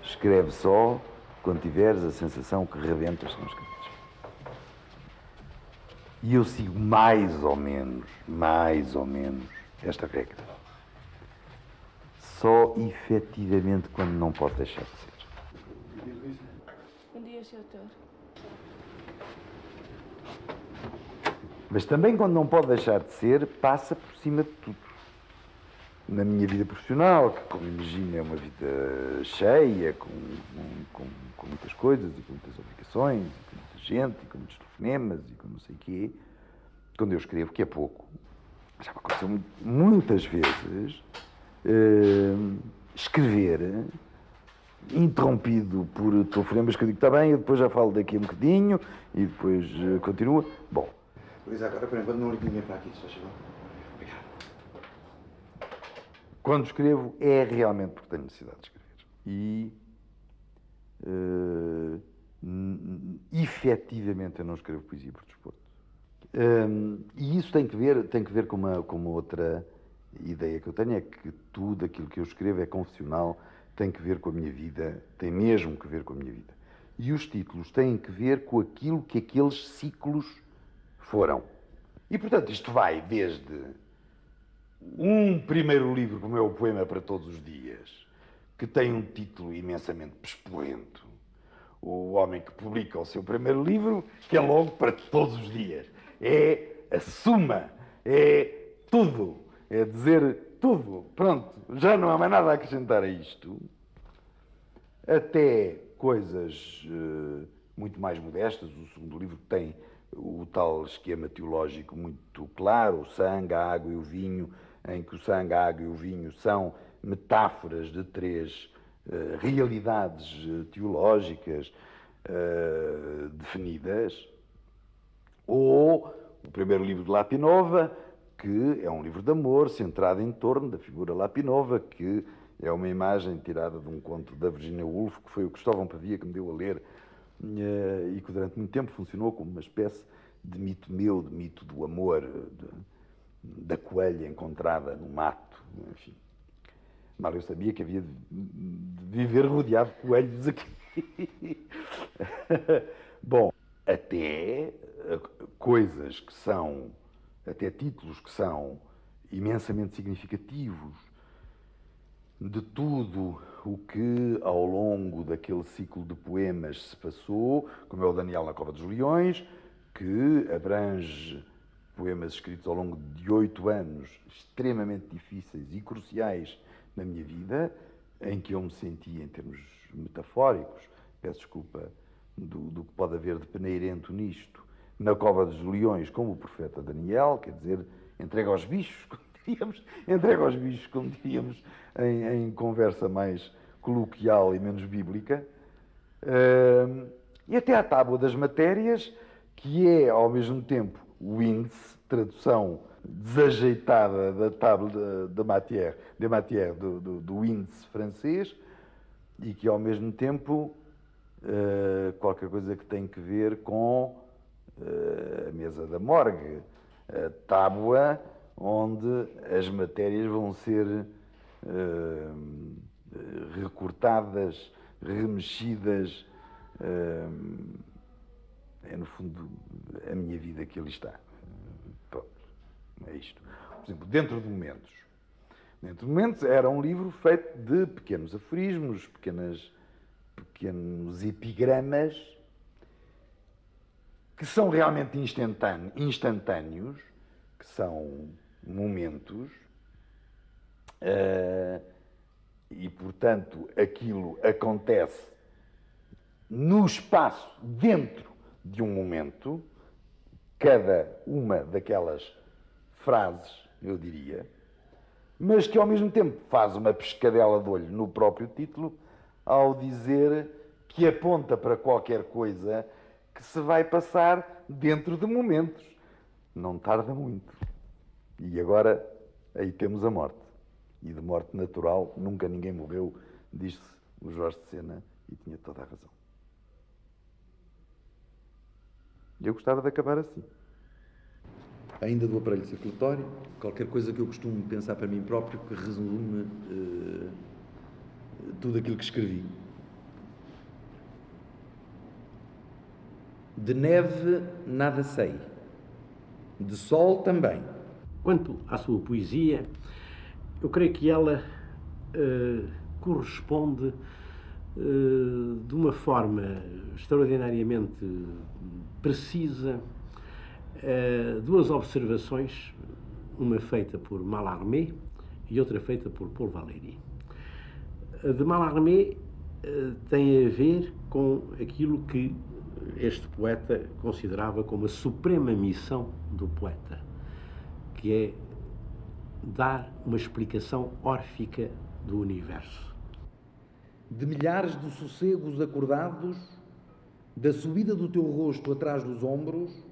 Escreve só quando tiveres a sensação que rebentas se não escreves. E eu sigo mais ou menos esta regra. Só efetivamente quando não pode deixar de ser. Bom dia, Sr. Doutor. Mas também quando não pode deixar de ser, passa por cima de tudo. Na minha vida profissional, que, como imagina, é uma vida cheia, com muitas coisas e com muitas obrigações, e com muita gente, e com muitos telefonemas, e com não sei o quê, quando eu escrevo, que é pouco, já me aconteceu muitas vezes, escrever, interrompido por telefonemas que eu digo, está bem, eu depois já falo daqui a um bocadinho, e depois continua. Bom. Luís, agora, por enquanto, não ligo ninguém para aqui, se faz favor. Quando escrevo, é realmente porque tenho necessidade de escrever. E, efetivamente, eu não escrevo poesia por desporto. E isso tem que ver com uma outra ideia que eu tenho, é que tudo aquilo que eu escrevo é confessional, tem que ver com a minha vida, tem mesmo que ver com a minha vida. E os títulos têm que ver com aquilo que aqueles ciclos foram. E, portanto, isto vai desde um primeiro livro, como é o Poema para Todos os Dias, que tem um título imensamente pespoento. O homem que publica o seu primeiro livro, que é logo para todos os dias. É a suma, é tudo, é dizer tudo. Pronto, já não há mais nada a acrescentar a isto. Até coisas muito mais modestas. O segundo livro tem o tal esquema teológico muito claro, o sangue, a água e o vinho, em que o sangue, a água e o vinho são metáforas de três realidades teológicas definidas. Ou o primeiro livro de Lapinova, que é um livro de amor centrado em torno da figura Lapinova, que é uma imagem tirada de um conto da Virginia Woolf, que foi o Cristóvão Pavia que me deu a ler, e que durante muito tempo funcionou como uma espécie de mito meu, de mito do amor, da coelha encontrada no mato, enfim. Mal eu sabia que havia de viver rodeado de coelhos aqui. Bom, até coisas que são, até títulos que são imensamente significativos de tudo o que ao longo daquele ciclo de poemas se passou, como é o Daniel na Cova dos Leões, que abrange poemas escritos ao longo de 8 anos, extremamente difíceis e cruciais na minha vida, em que eu me senti, em termos metafóricos, peço desculpa do que pode haver de peneirento nisto, na Cova dos Leões, como o profeta Daniel, quer dizer, entrega aos bichos, como diríamos em conversa mais coloquial e menos bíblica, e até à Tábua das Matérias, que é, ao mesmo tempo, o índice, tradução desajeitada da Table de Matière, do índice francês, e que ao mesmo tempo qualquer coisa que tem que ver com a mesa da morgue, a tábua onde as matérias vão ser recortadas, remexidas. É, no fundo, a minha vida que ali está. Pronto, é isto. Por exemplo, Dentro de Momentos. Dentro de Momentos era um livro feito de pequenos aforismos, pequenos epigramas, que são realmente instantâneos, que são momentos, e, portanto, aquilo acontece no espaço, dentro de um momento, cada uma daquelas frases, eu diria, mas que ao mesmo tempo faz uma pescadela de olho no próprio título, ao dizer que aponta para qualquer coisa que se vai passar dentro de momentos. Não tarda muito. E agora, aí temos a morte. E de morte natural, nunca ninguém morreu, disse o Jorge de Sena, e tinha toda a razão. Eu gostava de acabar assim. Ainda do aparelho circulatório, qualquer coisa que eu costumo pensar para mim próprio que resume tudo aquilo que escrevi. De neve nada sei, de sol também. Quanto à sua poesia, eu creio que ela corresponde de uma forma extraordinariamente precisa duas observações, uma feita por Mallarmé e outra feita por Paul Valéry. A de Mallarmé tem a ver com aquilo que este poeta considerava como a suprema missão do poeta, que é dar uma explicação órfica do universo. De milhares de sossegos acordados, da subida do teu rosto atrás dos ombros,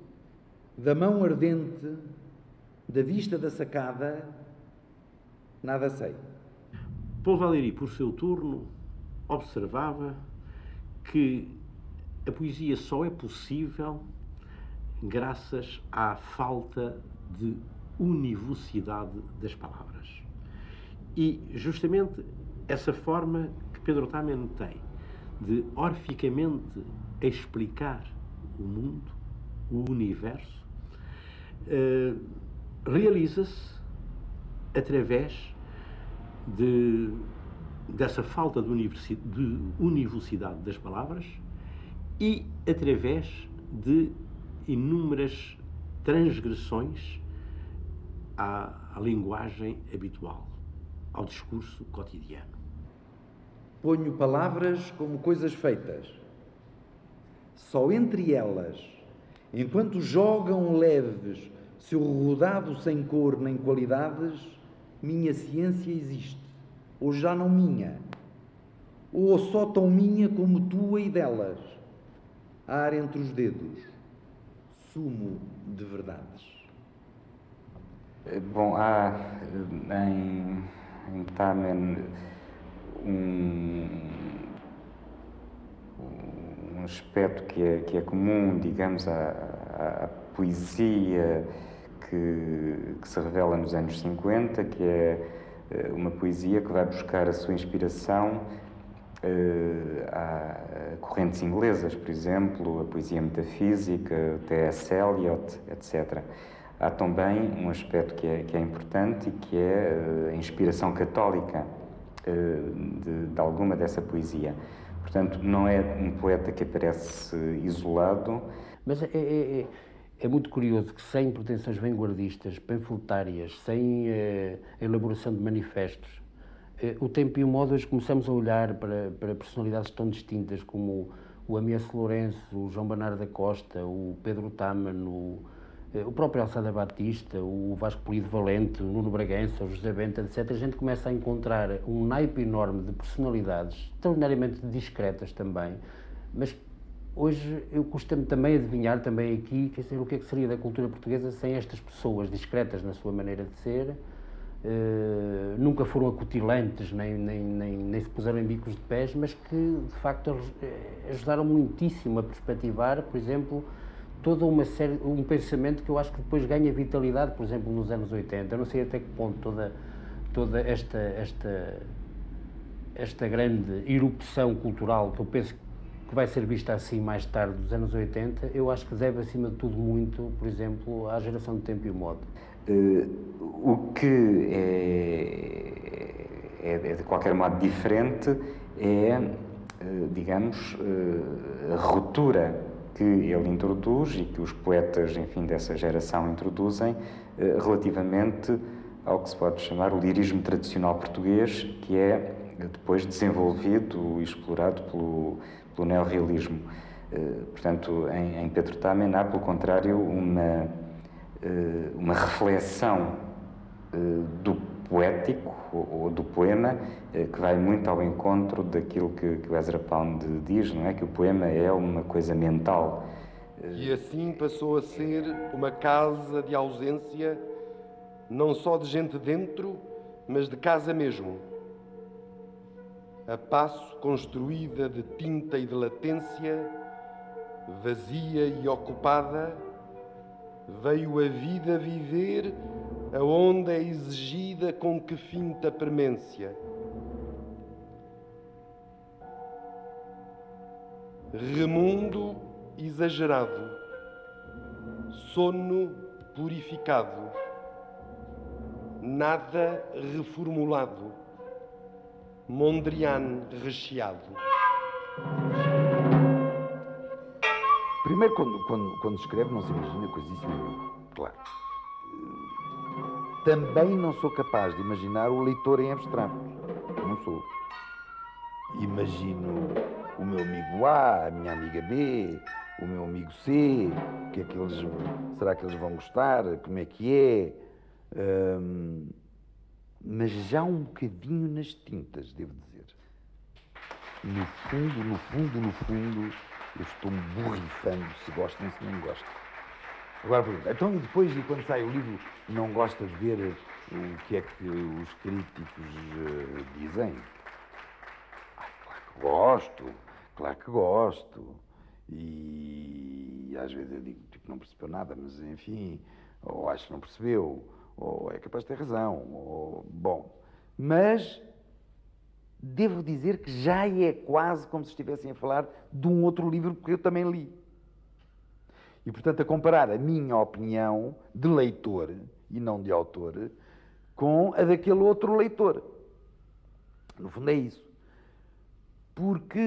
da mão ardente, da vista da sacada, nada sei. Paul Valéry, por seu turno, observava que a poesia só é possível graças à falta de univocidade das palavras. E justamente essa forma que Pedro Tamen tem de orficamente explicar o mundo, o universo, realiza-se através dessa falta de univocidade das palavras e através de inúmeras transgressões à linguagem habitual, ao discurso cotidiano. Ponho palavras como coisas feitas. Só entre elas, enquanto jogam leves seu rodado sem cor nem qualidades, minha ciência existe, ou já não minha, ou só tão minha como tua e delas. Ar entre os dedos, sumo de verdades. Bom, há em Tamen um aspecto que é comum, digamos, à poesia que se revela nos anos 50, que é uma poesia que vai buscar a sua inspiração a correntes inglesas, por exemplo, a poesia metafísica, T.S. Eliot, etc. Há também um aspecto que é importante e que é a inspiração católica de alguma dessa poesia. Portanto, não é um poeta que aparece isolado. Mas é muito curioso que, sem pretensões vanguardistas, panfletárias, sem elaboração de manifestos, o tempo e o modo hoje começamos a olhar para personalidades tão distintas como o Amias Lourenço, o João Bernardo da Costa, o Pedro Taman, o próprio Alçada Batista, o Vasco Polido Valente, o Nuno Bragança, o José Bento, etc. A gente começa a encontrar um naipe enorme de personalidades, extraordinariamente discretas também, mas hoje eu custa-me também adivinhar também aqui, quer dizer, o que é que seria da cultura portuguesa sem estas pessoas discretas na sua maneira de ser, nunca foram acutilantes, nem se puseram em bicos de pés, mas que, de facto, ajudaram muitíssimo a perspectivar, por exemplo, toda uma série, um pensamento que eu acho que depois ganha vitalidade, por exemplo, nos anos 80. Eu não sei até que ponto toda esta grande erupção cultural, que eu penso que vai ser vista assim mais tarde, dos anos 80, eu acho que deve, acima de tudo, muito, por exemplo, à geração do tempo e o modo. O que é de qualquer modo diferente é, digamos, a ruptura que ele introduz e que os poetas, enfim, dessa geração introduzem relativamente ao que se pode chamar o lirismo tradicional português, que é depois desenvolvido e explorado pelo neorrealismo. Portanto, em Pedro Tamen há, pelo contrário, uma reflexão do poético ou do poema que vai muito ao encontro daquilo que o Ezra Pound diz, não é? Que o poema é uma coisa mental. E assim passou a ser uma casa de ausência, não só de gente dentro, mas de casa mesmo. A passo construída de tinta e de latência, vazia e ocupada, veio a vida viver aonde é exigida com que finta premência. Remundo exagerado, sono purificado, nada reformulado, Mondrian recheado. Primeiro, quando escreve, não se imagina coisíssima nenhuma, claro. Também não sou capaz de imaginar o leitor em abstrato. Não sou. Imagino o meu amigo A, a minha amiga B, o meu amigo C, o que é que eles... Será que eles vão gostar? Como é que é? Mas já um bocadinho nas tintas, devo dizer. No fundo, eu estou-me borrifando se gostam ou se não gostam. Agora pergunta, então e depois, e quando sai o livro, não gosta de ver o que é que os críticos dizem? Claro que gosto. E às vezes eu digo, tipo, não percebeu nada, mas enfim, ou acho que não percebeu, ou é capaz de ter razão, ou... Bom, mas devo dizer que já é quase como se estivessem a falar de um outro livro que eu também li. E, portanto, a comparar a minha opinião de leitor, e não de autor, com a daquele outro leitor. No fundo é isso. Porque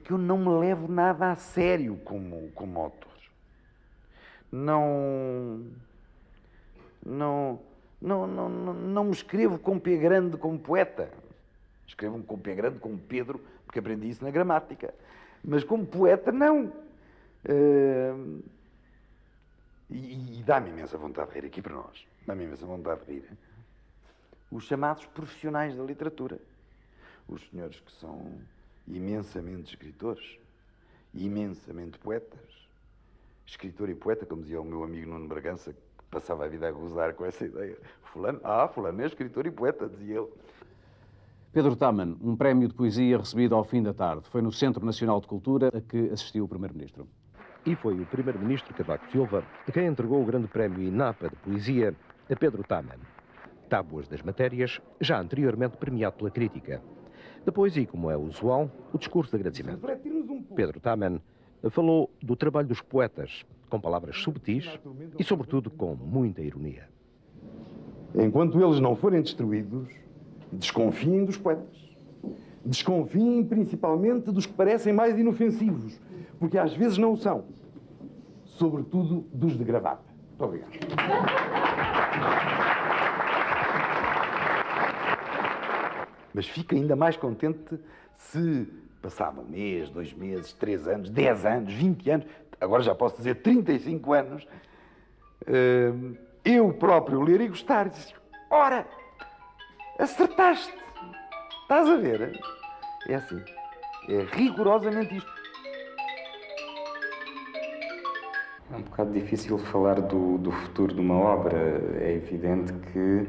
eu não me levo nada a sério como autor. Não me escrevo com P grande como poeta. Escrevo-me com P grande como Pedro, porque aprendi isso na gramática. Mas como poeta, não. E dá-me imensa vontade de rir aqui para nós. Dá-me imensa vontade de rir. Os chamados profissionais da literatura. Os senhores que são imensamente escritores, imensamente poetas. Escritor e poeta, como dizia o meu amigo Nuno Bragança, que passava a vida a gozar com essa ideia. Fulano é escritor e poeta, dizia ele. Pedro Tamen, um prémio de poesia recebido ao fim da tarde. Foi no Centro Nacional de Cultura a que assistiu o Primeiro-Ministro. E foi o Primeiro-Ministro Cavaco Silva quem entregou o grande prémio INAPA de poesia a Pedro Tamen. Tábuas das Matérias, já anteriormente premiado pela crítica. Depois, e como é usual, o discurso de agradecimento. Pedro Tamen falou do trabalho dos poetas, com palavras subtis e, sobretudo, com muita ironia. Enquanto eles não forem destruídos, desconfiem dos poetas. Desconfiem principalmente dos que parecem mais inofensivos, porque às vezes não o são. Sobretudo dos de gravata. Muito obrigado. Mas fico ainda mais contente se passado um mês, 2 meses, 3 anos, 10 anos, 20 anos, agora já posso dizer 35 anos, eu próprio ler e gostar. Ora, acertaste. Estás a ver? É assim. É rigorosamente isto. É um bocado difícil falar do futuro de uma obra. É evidente que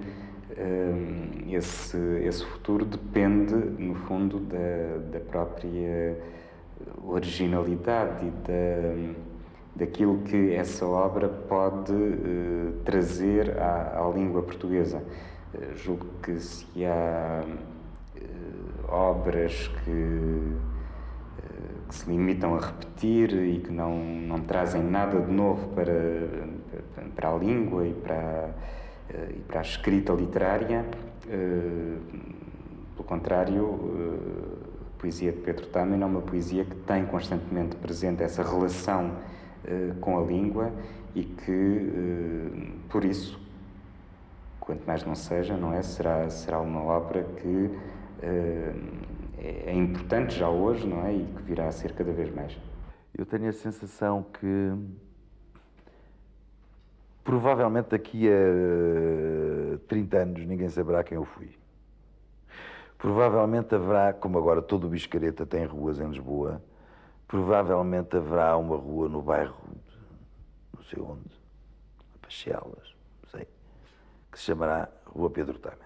esse futuro depende, no fundo, da própria originalidade e daquilo que essa obra pode trazer à língua portuguesa. Julgo que se há obras que se limitam a repetir e que não trazem nada de novo para a língua e para a escrita literária, pelo contrário, a poesia de Pedro Taman é uma poesia que tem constantemente presente essa relação com a língua e que, por isso, quanto mais não seja, não é? Será uma obra que é importante já hoje, não é? E que virá a ser cada vez mais. Eu tenho a sensação que provavelmente daqui a 30 anos ninguém saberá quem eu fui. Provavelmente haverá, como agora todo o Biscareta tem ruas em Lisboa, provavelmente haverá uma rua no bairro de não sei onde, Pachelas, não sei, que se chamará Rua Pedro Taman.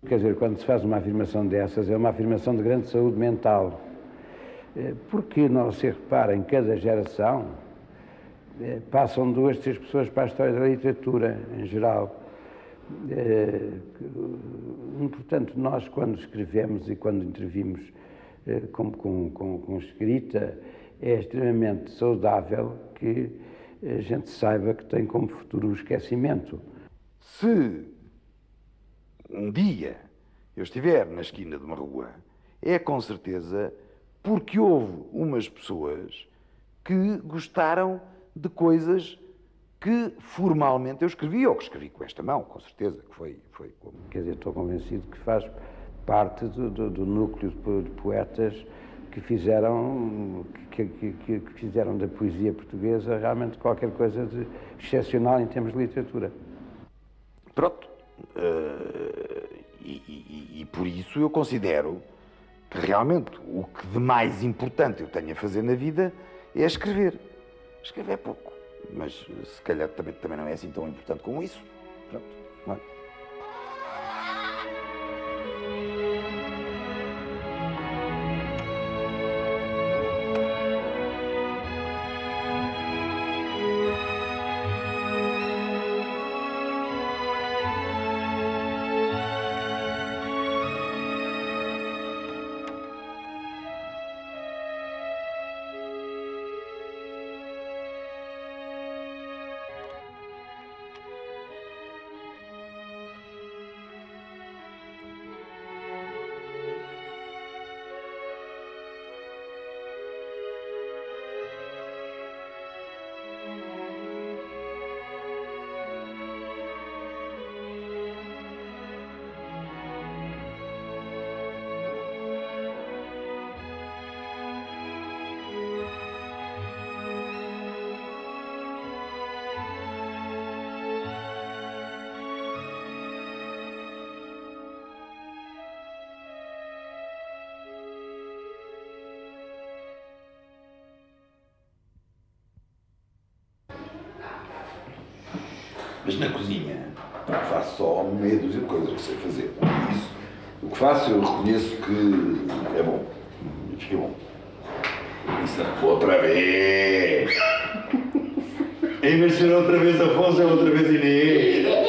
Quer dizer, quando se faz uma afirmação dessas, é uma afirmação de grande saúde mental. Porque não se repara, em cada geração passam 2, 3 pessoas para a história da literatura, em geral. Portanto, nós, quando escrevemos e quando intervimos com escrita, é extremamente saudável que a gente saiba que tem como futuro o esquecimento. Se um dia eu estiver na esquina de uma rua, é com certeza porque houve umas pessoas que gostaram de coisas que formalmente eu escrevi, ou que escrevi com esta mão, com certeza, que foi como... Quer dizer, estou convencido que faz parte do núcleo de poetas que fizeram da poesia portuguesa realmente qualquer coisa de excepcional em termos de literatura. Pronto. E por isso eu considero que realmente o que de mais importante eu tenho a fazer na vida é escrever. Escrever é pouco, mas se calhar também não é assim tão importante como isso. Pronto. Não é? Mas na cozinha faço só meia dúzia de coisas que sei fazer. Isso, o que faço eu reconheço que é bom. Fica bom. Isso outra vez! Em vez de ser outra vez Afonso, é outra vez Inês.